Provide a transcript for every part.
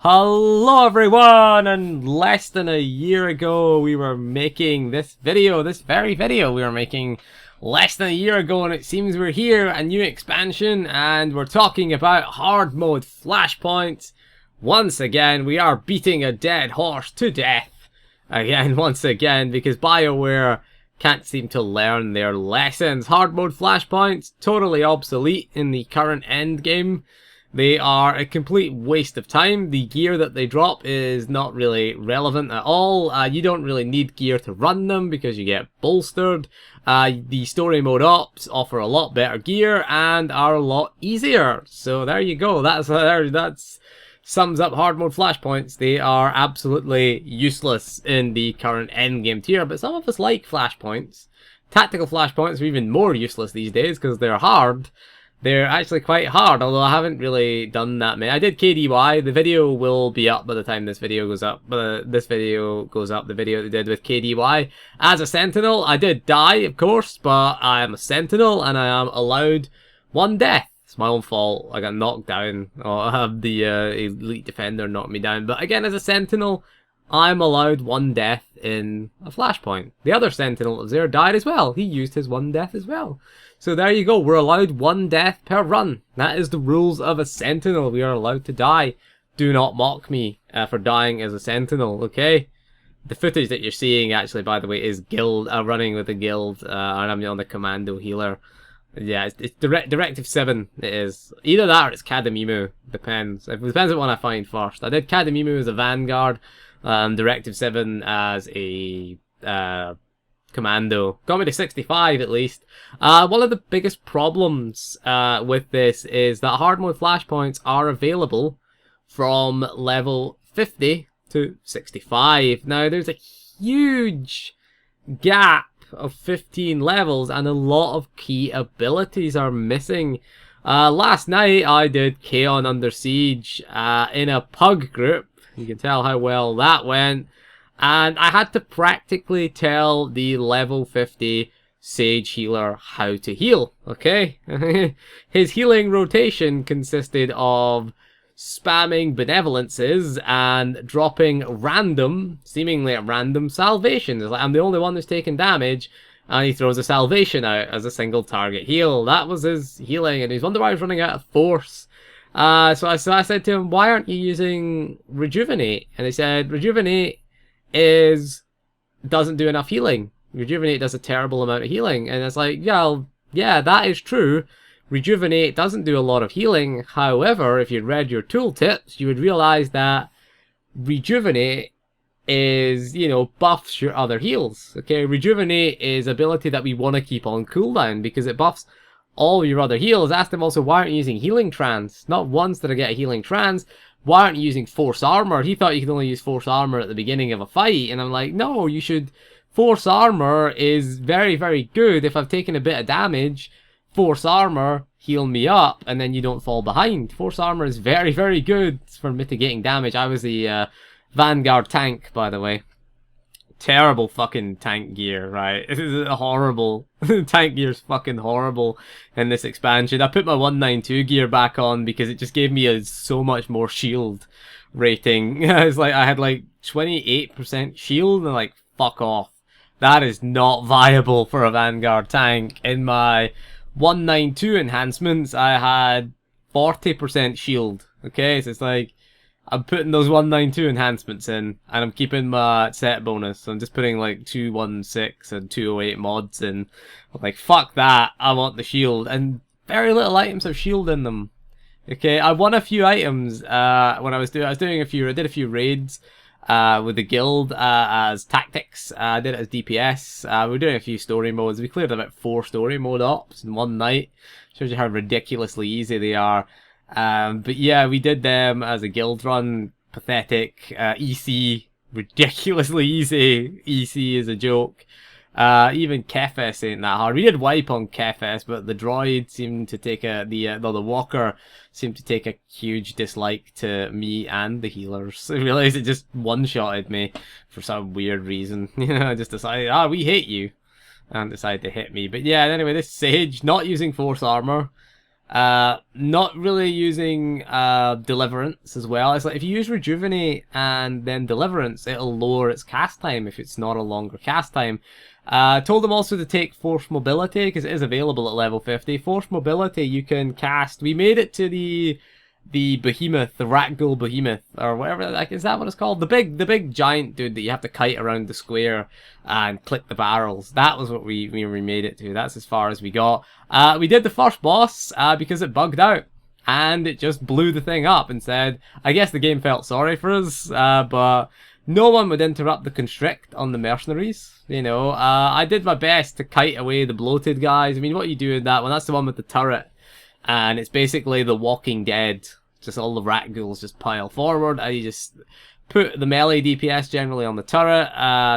Hello everyone, and less than a year ago we were making this very video we were making less than a year ago, and it seems we're here, a new expansion, and we're talking about hard mode flashpoints. Once again, we are beating a dead horse to death. Once again, because BioWare can't seem to learn their lessons. Hard mode flashpoints, totally obsolete in the current endgame. They are a complete waste of time. The gear that they drop is not really relevant at all. You don't really need gear to run them because you get bolstered. The story mode ops offer a lot better gear and are a lot easier. So there you go. That's sums up hard mode flashpoints. They are absolutely useless in the current endgame tier, but some of us like flashpoints. Tactical flashpoints are even more useless these days because they're hard. They're actually quite hard, although I haven't really done that many. I did KDY. The video will be up by the time this video goes up. This video goes up, the video they did with KDY. As a Sentinel, I did die, of course, but I am a Sentinel and I am allowed one death. It's my own fault. I got knocked down. I have the elite defender knock me down. But again, as a Sentinel, I'm allowed one death in a flashpoint. The other Sentinel that was there died as well. He used his one death as well. So there you go. We're allowed one death per run. That is the rules of a Sentinel. We are allowed to die. Do not mock me for dying as a Sentinel, okay? The footage that you're seeing, actually, by the way, is guild running with the guild, and I'm on the commando healer. Yeah, it's Directive 7, it is. Either that or it's Kadamimu. Depends. It depends on what I find first. I did Kadamimu as a Vanguard, Directive 7 as a commando. Got me to 65 at least. One of the biggest problems with this is that hard mode flashpoints are available from level 50 to 65. Now there's a huge gap of 15 levels and a lot of key abilities are missing. Last night I did Kaon Under Siege in a pug group. You can tell how well that went. And I had to practically tell the level 50 Sage healer how to heal, okay? His healing rotation consisted of spamming benevolences and dropping random, seemingly at random, salvations. It's like, I'm the only one who's taking damage, and he throws a salvation out as a single target heal. That was his healing, and he's wondering why he was running out of force. So I said to him, why aren't you using Rejuvenate? And he said, Rejuvenate doesn't do enough healing. Rejuvenate does a terrible amount of healing. And it's like, yeah, that is true. Rejuvenate doesn't do a lot of healing. However, if you read your tooltips, you would realize that Rejuvenate is, buffs your other heals. Okay, Rejuvenate is ability that we want to keep on cooldown because it buffs all your other heals. Asked him also, why aren't you using Healing Trance? Not once did I get a Healing Trance. Why aren't you using Force Armor? He thought you could only use Force Armor at the beginning of a fight. And I'm like, no, you should. Force Armor is very, very good. If I've taken a bit of damage, Force Armor, heal me up, and then you don't fall behind. Force Armor is very, very good for mitigating damage. I was the Vanguard tank, by the way. Terrible fucking tank gear, right? This is horrible. Tank gear's fucking horrible in this expansion. I put my 192 gear back on because it just gave me so much more shield rating. It's like I had like 28% shield and like, fuck off. That is not viable for a Vanguard tank. In my 192 enhancements, I had 40% shield. Okay, so it's like, I'm putting those 192 enhancements in, and I'm keeping my set bonus. So I'm just putting like 216 and 208 mods in. I'm like, fuck that, I want the shield. And very little items have shield in them. Okay, I won a few items when I did a few raids with the guild as tactics. I did it as DPS. We were doing a few story modes. We cleared about 4 story mode ops in one night. Shows you how ridiculously easy they are. But yeah, we did them as a guild run. Pathetic. EC, ridiculously easy. EC is a joke. Even Kefes ain't that hard. We did wipe on Kefes, but the droid seemed to take the walker seemed to take a huge dislike to me and the healers. I realized it just one-shotted me for some weird reason. I just decided, we hate you. And decided to hit me. But yeah, anyway, this Sage, not using Force Armor. Not really using Deliverance as well. It's like if you use Rejuvenate and then Deliverance, it'll lower its cast time if it's not a longer cast time. Told them also to take Force Mobility because it is available at level 50. Force Mobility you can cast. We made it to the behemoth, the Ragdoll behemoth, or whatever. Like, is that what it's called? The big giant dude that you have to kite around the square and click the barrels. That was what we made it to. That's as far as we got. We did the first boss because it bugged out. And it just blew the thing up and said, I guess the game felt sorry for us, but no one would interrupt the constrict on the mercenaries. You know, I did my best to kite away the bloated guys. I mean, what you do in that one, that's the one with the turret. And it's basically the Walking Dead. Just all the rat ghouls just pile forward, and you just put the melee DPS generally on the turret.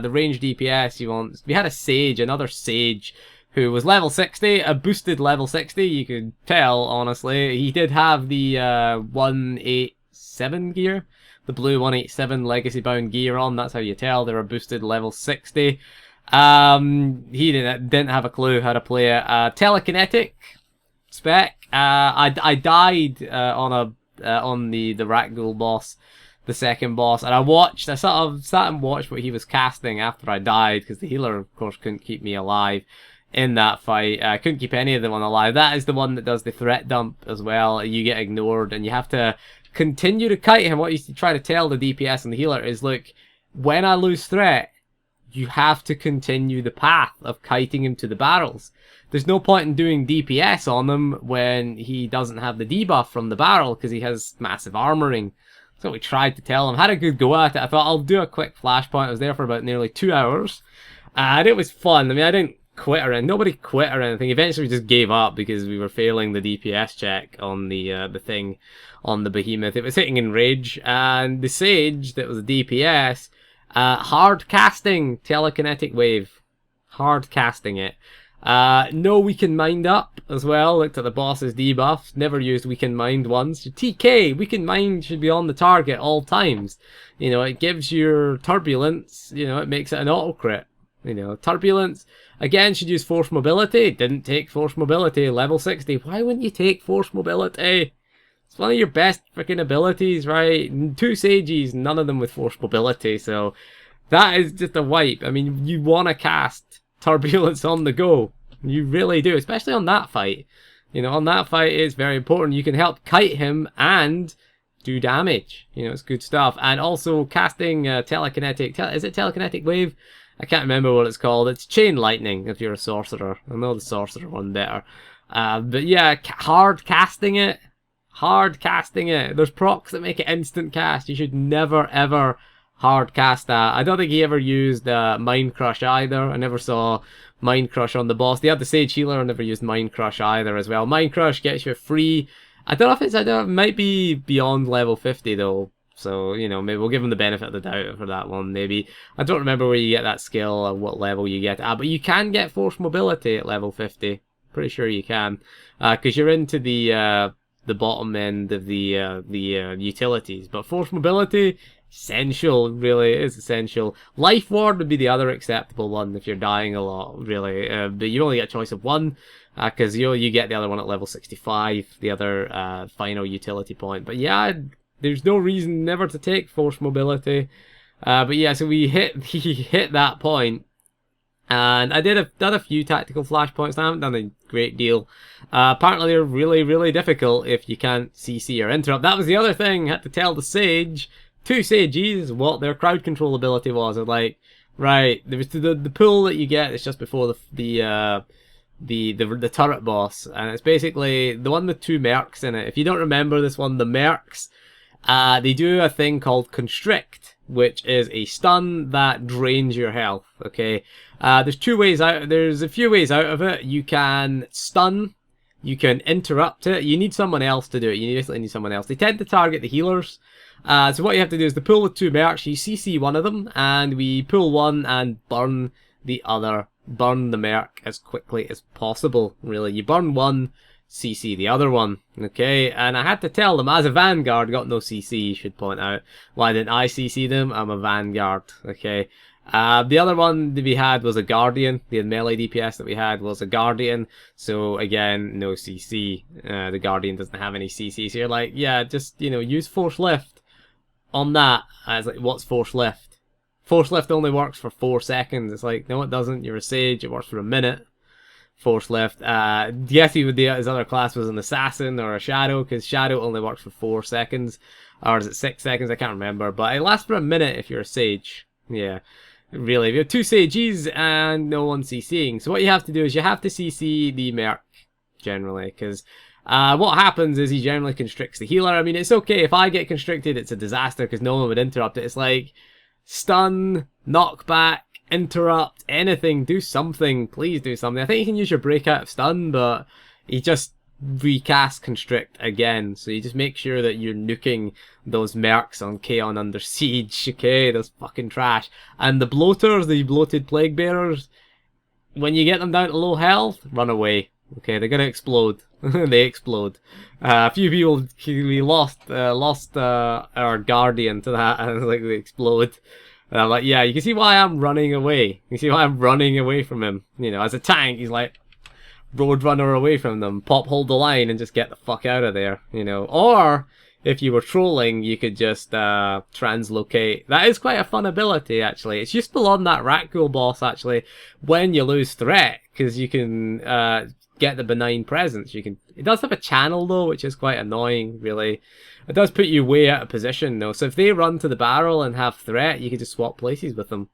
The range DPS you want. We had a sage, another sage, who was level 60, a boosted level 60. You could tell, honestly. He did have the 187 gear, the blue 187 legacy bound gear on. That's how you tell they were boosted level 60. He didn't have a clue how to play it. Telekinetic spec. I died on the Ragdoll boss, the second boss, and I sort of sat and watched what he was casting after I died, because the healer, of course, couldn't keep me alive in that fight. I couldn't keep any of them alive. That is the one that does the threat dump as well. You get ignored, and you have to continue to kite him. What you try to tell the DPS and the healer is, look, when I lose threat, you have to continue the path of kiting him to the barrels. There's no point in doing DPS on him when he doesn't have the debuff from the barrel because he has massive armoring. So we tried to tell him. Had a good go at it. I thought I'll do a quick flashpoint. I was there for about nearly 2 hours. And it was fun. I mean, I didn't quit or anything. Nobody quit or anything. Eventually we just gave up because we were failing the DPS check on the thing on the behemoth. It was hitting in rage. And the sage that was a DPS, hard casting telekinetic wave. Hard casting it. No weaken mind up as well. Looked at the boss's debuffs. Never used weaken mind once. Your TK, weaken mind should be on the target all times. You know, it gives your turbulence, you know, it makes it an auto crit. You know, turbulence, again, should use force mobility. Didn't take force mobility, level 60. Why wouldn't you take force mobility? It's one of your best freaking abilities, right? 2 sages, none of them with force mobility, so that is just a wipe. I mean, you want to cast turbulence on the go. You really do, especially on that fight. You know, on that fight it's very important. You can help kite him and do damage. You know, it's good stuff. And also casting telekinetic, is it telekinetic wave? I can't remember what it's called. It's chain lightning if you're a sorcerer. I know the sorcerer one better. But yeah, hard casting it. Hard casting it. There's procs that make it instant cast. You should never ever hard cast that. I don't think he ever used Mind Crush either. I never saw Mind Crush on the boss. They had the Sage Healer. I never used Mind Crush either as well. Mind Crush gets you free. I don't know if it's, it might be beyond level 50 though. So, you know, maybe we'll give him the benefit of the doubt for that one, maybe. I don't remember where you get that skill or what level you get at, but you can get Force Mobility at level 50. Pretty sure you can. Because you're into the bottom end of the utilities. But Force Mobility, essential, really, it is essential. Life Ward would be the other acceptable one if you're dying a lot, really. But you only get a choice of one. Because you get the other one at level 65, the other final utility point. But yeah, there's no reason never to take Force Mobility. But yeah, so he hit that point. And I done a few tactical flashpoints. I haven't done a great deal. Apparently they're really, really difficult if you can't CC or interrupt. That was the other thing. I had to tell the Sage, 2 Sages, what their crowd control ability was. I'm like, right, there was the pull that you get. It's just before the turret boss, and it's basically the one with 2 mercs in it. If you don't remember this one, the mercs, they do a thing called Constrict, which is a stun that drains your health. Okay, there's 2 ways out. There's a few ways out of it. You can stun, you can interrupt it. You need someone else to do it. You basically need someone else. They tend to target the healers. So what you have to do is to pull with 2 mercs. You CC one of them, and we pull one and burn the other. Burn the merc as quickly as possible, really. You burn one, CC the other one, okay? And I had to tell them, as a Vanguard, got no CC, you should point out. Why didn't I CC them? I'm a Vanguard, okay? The other one that we had was a Guardian. The melee DPS that we had was a Guardian. So again, no CC. The Guardian doesn't have any CC. So you're like, yeah, just, you know, use Force Lift on that. I was like, what's Force Lift? Force Lift only works for 4 seconds. It's like, no, it doesn't. You're a Sage. It works for a minute. Force Lift. Yes, he would do his other class was an Assassin or a Shadow, because Shadow only works for 4 seconds. Or is it 6 seconds? I can't remember. But it lasts for a minute if you're a Sage. Yeah. Really, if you have 2 Sages and no one CCing. So what you have to do is you have to CC the Merc, generally, because what happens is he generally constricts the healer. I mean, it's okay, if I get constricted, it's a disaster, because no one would interrupt it. It's like, stun, knockback, interrupt, anything, do something, please do something. I think you can use your breakout of stun, but he just recast constrict again, so you just make sure that you're nuking those mercs on Kaon Under Siege, okay? Those fucking trash. And the bloaters, the bloated plague bearers, when you get them down to low health, run away, okay? They're gonna explode. They explode. A few people, we lost our Guardian to that, and like they explode. And I'm like, yeah, you can see why I'm running away. You see why I'm running away from him. You know, as a tank, he's like, Roadrunner away from them, pop hold the line and just get the fuck out of there, you know. Or, if you were trolling, you could just translocate. That is quite a fun ability, actually. It's useful on that Rakghoul boss, actually, when you lose threat, because you can get the benign presence. It does have a channel, though, which is quite annoying, really. It does put you way out of position, though. So if they run to the barrel and have threat, you could just swap places with them.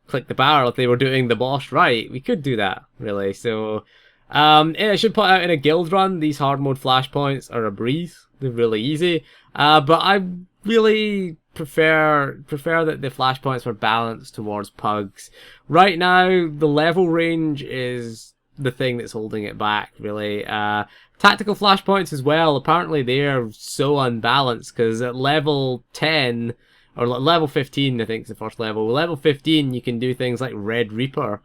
Click the barrel if they were doing the boss right. We could do that, really. So I should point out, in a guild run, these hard mode flashpoints are a breeze. They're really easy. But I really prefer that the flashpoints were balanced towards pugs. Right now, the level range is the thing that's holding it back, really. Tactical flashpoints as well, apparently they're so unbalanced, because at level 10, or level 15, I think is the first level. Level 15, you can do things like Red Reaper,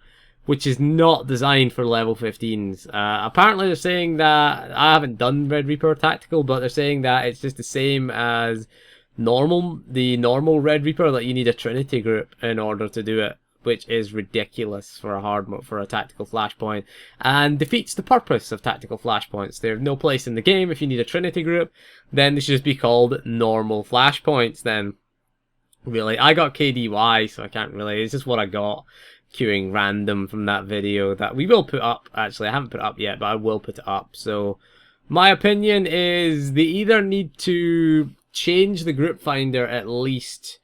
which is not designed for level 15s. Apparently they're saying that, I haven't done Red Reaper Tactical, but they're saying that it's just the same as the normal Red Reaper, that you need a Trinity group in order to do it, which is ridiculous for a hard mode, for a tactical flashpoint, and defeats the purpose of tactical flashpoints. They have no place in the game. If you need a Trinity group, then they should just be called normal flashpoints then. Really, I got KDY, so I can't really, it's just what I got. Queuing random from that video that we will put up. Actually, I haven't put it up yet, but I will put it up. So my opinion is they either need to change the group finder at least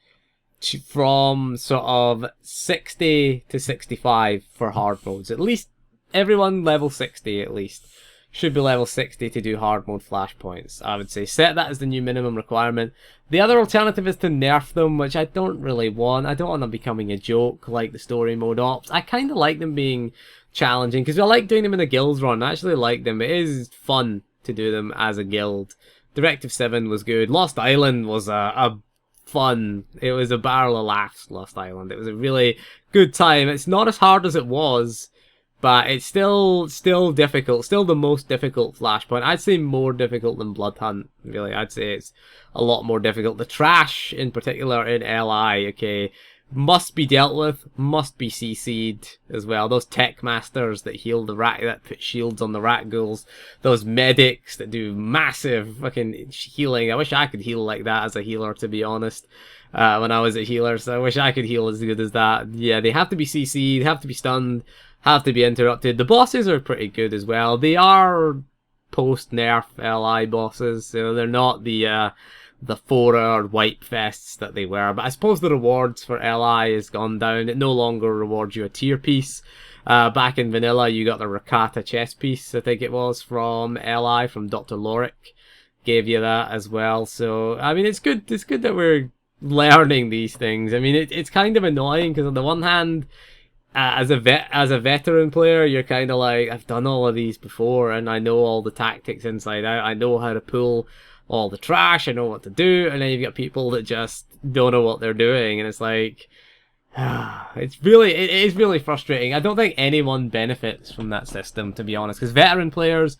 from sort of 60 to 65 for hard modes. At least everyone level 60 at least should be level 60 to do hard mode flashpoints. I would say set that as the new minimum requirement. The other alternative is to nerf them, which I don't really want. I don't want them becoming a joke like the story mode ops. I kind of like them being challenging, because I like doing them in a guild run. I actually like them. It is fun to do them as a guild. Directive 7 was good. Lost Island was a fun. It was a barrel of laughs, Lost Island. It was a really good time. It's not as hard as it was, but it's still difficult. Still the most difficult flashpoint. I'd say more difficult than Blood Hunt, really. I'd say it's a lot more difficult. The trash, in particular, in LI, okay, must be dealt with, must be CC'd as well. Those tech masters that heal the rat, that put shields on the Rakghouls, those medics that do massive fucking healing. I wish I could heal like that as a healer, to be honest. When I was a healer, so I wish I could heal as good as that. Yeah, they have to be CC'd, have to be stunned, have to be interrupted. The bosses are pretty good as well. They are post-nerf LI bosses, so they're not the 4-hour wipe fests that they were. But I suppose the rewards for LI has gone down. It no longer rewards you a tier piece. Back in vanilla, you got the Rakata chess piece, I think it was, from LI, from Dr. Lorick. Gave you that as well. So, I mean, it's good. It's good that we're learning these things. I mean, it's kind of annoying, because on the one hand, as a veteran player, you're kind of like, I've done all of these before, and I know all the tactics inside out. I know how to pull all the trash, I know what to do, and then you've got people that just don't know what they're doing, and it's like, it is really frustrating. I don't think anyone benefits from that system, to be honest, because veteran players,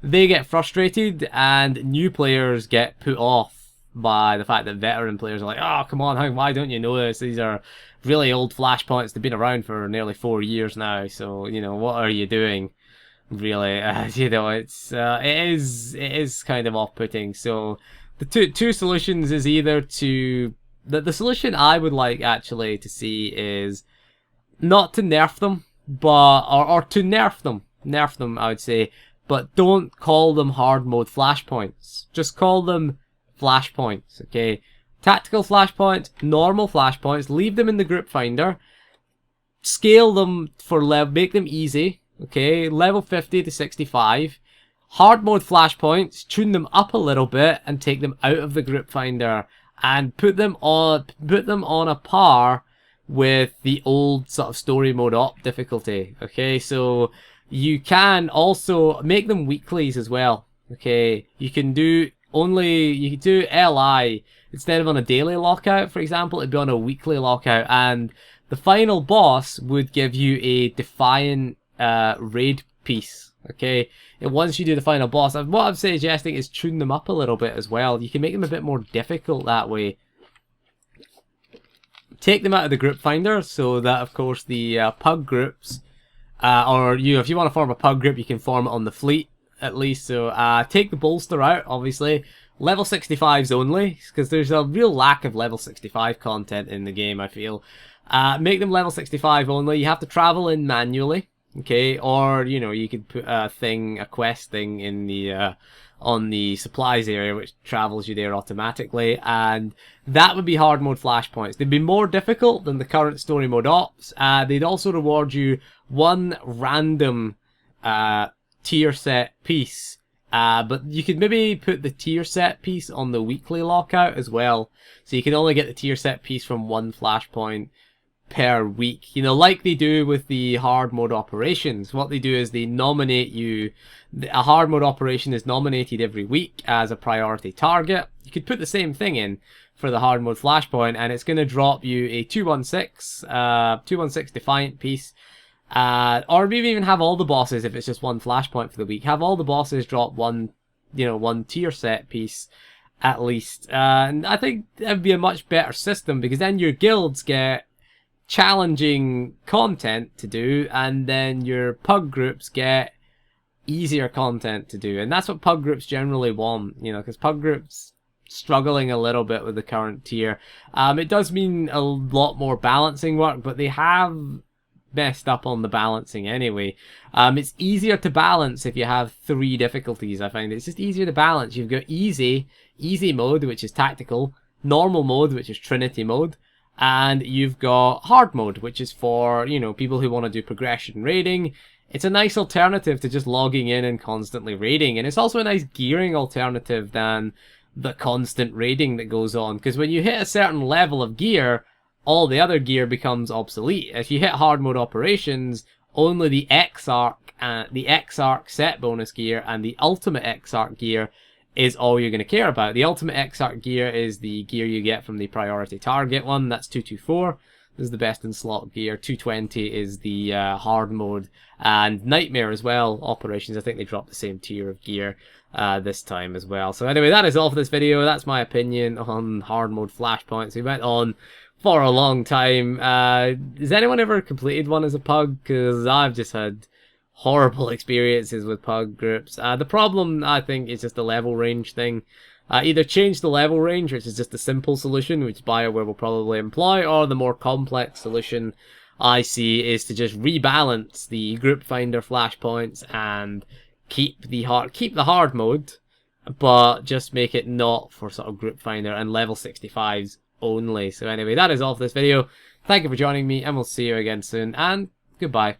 they get frustrated, and new players get put off by the fact that veteran players are like, oh, come on, why don't you know this? These are really old flashpoints. They've been around for nearly 4 years now, so, you know, what are you doing? Really, you know, it is kind of off-putting. So the two solutions is either to the solution I would like actually to see is not to nerf them, but or to nerf them I would say, but don't call them hard mode flashpoints. Just call them flashpoints, okay? Tactical flashpoints, normal flashpoints, leave them in the group finder, scale them for level, make them easy, okay? Level 50 to 65. Hard mode flashpoints, tune them up a little bit and take them out of the group finder and put them on a par with the old sort of story mode op difficulty, okay? So you can also make them weeklies as well, okay? You can do LI instead of on a daily lockout, for example. It'd be on a weekly lockout, and the final boss would give you a Defiant raid piece, okay? And once you do the final boss, what I'm suggesting is tune them up a little bit as well. You can make them a bit more difficult that way. Take them out of the group finder so that, of course, the pug groups, or if you want to form a pug group, you can form it on the fleet at least. So take the bolster out, obviously. Level 65s only, because there's a real lack of level 65 content in the game, I feel. Make them level 65 only. You have to travel in manually, okay? Or, you know, you could put a quest thing in the on the supplies area, which travels you there automatically, and that would be hard mode flashpoints. They'd be more difficult than the current story mode ops. They'd also reward you one random tier set piece, but you could maybe put the tier set piece on the weekly lockout as well, so you can only get the tier set piece from one flashpoint per week, you know, like they do with the hard mode operations. What they do is they nominate you, a hard mode operation is nominated every week as a priority target. You could put the same thing in for the hard mode flashpoint, and it's going to drop you a 216 Defiant piece, or maybe even have all the bosses, if it's just one flashpoint for the week, have all the bosses drop one, you know, one tier set piece at least. And I think that would be a much better system, because then your guilds get challenging content to do, and then your pug groups get easier content to do. And that's what pug groups generally want, you know, because pug groups struggling a little bit with the current tier. It does mean a lot more balancing work, but they have messed up on the balancing anyway. It's easier to balance if you have 3 difficulties. I find it's just easier to balance. You've got easy mode, which is tactical, normal mode, which is Trinity mode, and you've got hard mode, which is for, you know, people who want to do progression raiding. It's a nice alternative to just logging in and constantly raiding, and it's also a nice gearing alternative than the constant raiding that goes on, because when you hit a certain level of gear, all the other gear becomes obsolete. If you hit hard mode operations, only the X-Arc set bonus gear and the ultimate X-Arc gear is all you're going to care about. The ultimate X-Arc gear is the gear you get from the priority target one. That's 224. This is the best in slot gear. 220 is the hard mode, and Nightmare as well. Operations, I think they dropped the same tier of gear this time as well. So anyway, that is all for this video. That's my opinion on hard mode flashpoints. We went on for a long time. Has anyone ever completed one as a pug? Because I've just had horrible experiences with pug groups. The problem, I think, is just the level range thing. Either change the level range, which is just a simple solution, which BioWare will probably employ, or the more complex solution I see is to just rebalance the group finder flashpoints and keep the hard mode, but just make it not for sort of group finder and level 65s only. So anyway, that is all for this video. Thank you for joining me, and we'll see you again soon, and goodbye.